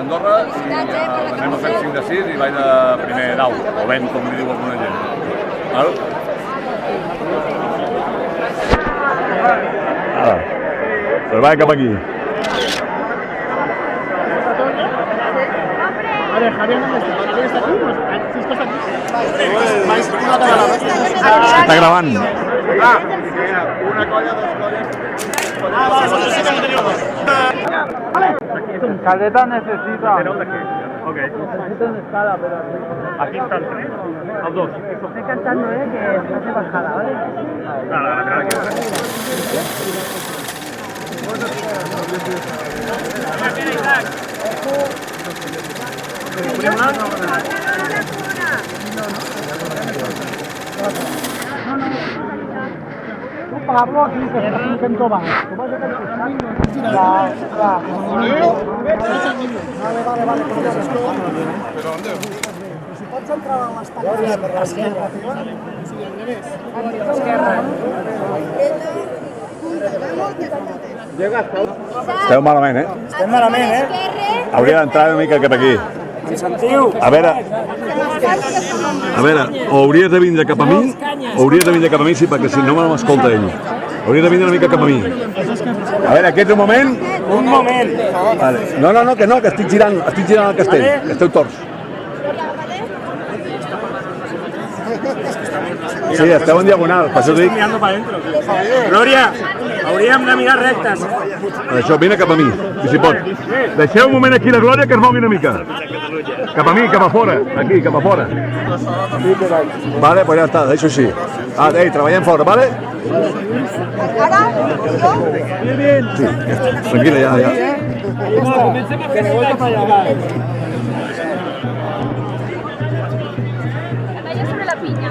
d'Andorra i anem a fer el 5 de 6 i vaig de primer dau, o vent, com li diu alguna gent. Se'n va cap aquí. Javier, ¿dónde está? ¿Javier está aquí? ¿Sí está aquí? Està gravant. Una colla, dos colles. Caleta necesita. ¿Pero dónde qué? Ok. Necesita una escala, pero... Aquí están tres, los dos. Estoy cantando, que hace bajada, ¿vale? Claro, la que Pablo aquí, que em toma. Vale. Però on deu? Si pots entrar a l'estany per l'esquerra. Esteu malament, Estem malament, Hauria d'entrar una mica cap aquí. Ens sentiu? A veure, o hauries de vindre cap a mi, sí, perquè si no m'escolta ell. Hauries de vindre una mica cap a mi. A veure, aquest és un moment. Un moment. Vale. No, que estic girant el castell, que esteu torts. Sí, esteu en diagonal, per això dic. mirando para adentro. Gloria, hauríem de mirar rectes. Això, vine cap a mi, si pot. Deixeu un moment aquí la Glòria que es mogui una mica. Cap a mi, cap a fora, aquí, cap a fora. Vale, pues ja està, deixo així. Ei, treballem fora, vale? Sí, tranquil·la, ja. Que me voy para allá. Vaya sobre la piña.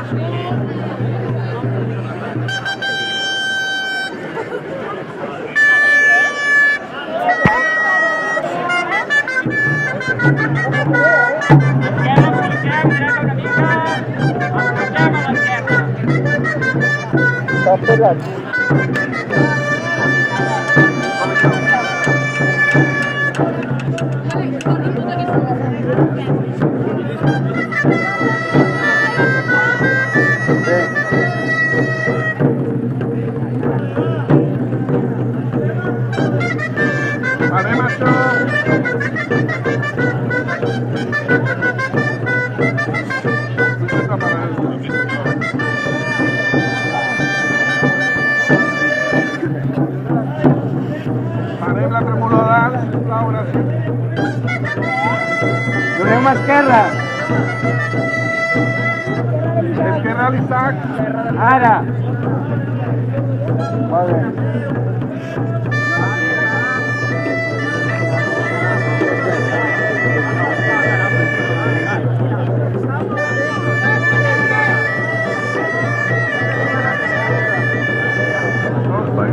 Donem esquerra. Esquerra l'Isaac. Ara. Vale.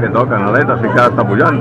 Què toca, Naleta, si encara està pujant.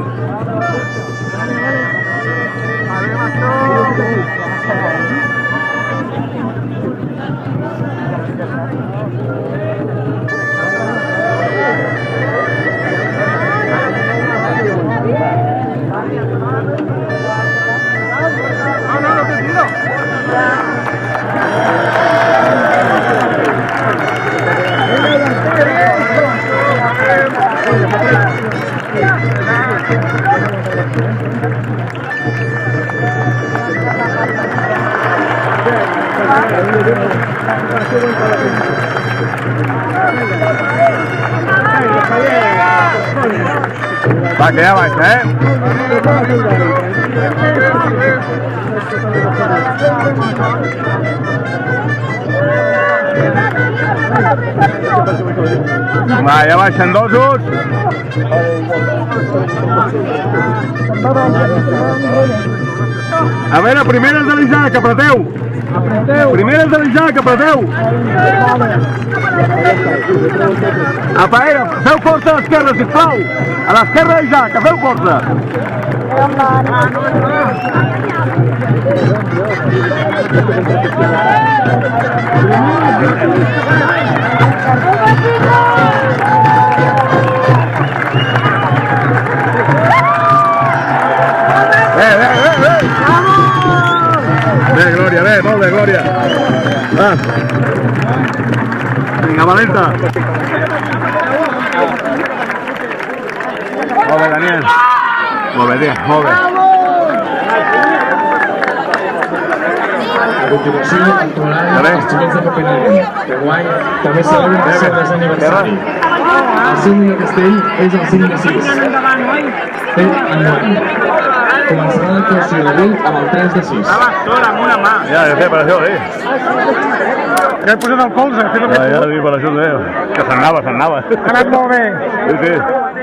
Va, que ja vaig, Va, ja baixen dosos. A veure, primeres de l'Isaac, apreteu. Primeres de l'Isaac, apreteu. Apa, feu força a l'esquerra, sisplau. A l'esquerra d'Isaac, feu força. ¡Vamos! Glòria, Glòria. Va. Vinga, valenta. Molt bé, Daniel. Molt bé, tia, molt bé. A continuació, actuaran els xiquets de Copenhague, que guai també celebren el seu desè aniversari. El seu millor castell és el 5 de 6. Fet enguany. Començarà l'actuació d'avui amb el 3 de 6. Amb una mà. Ja, ja fer per això, Que he posat el colze, he fet Ja, ja dic per això, que s'anava. Ha anat molt bé. Sí, sí.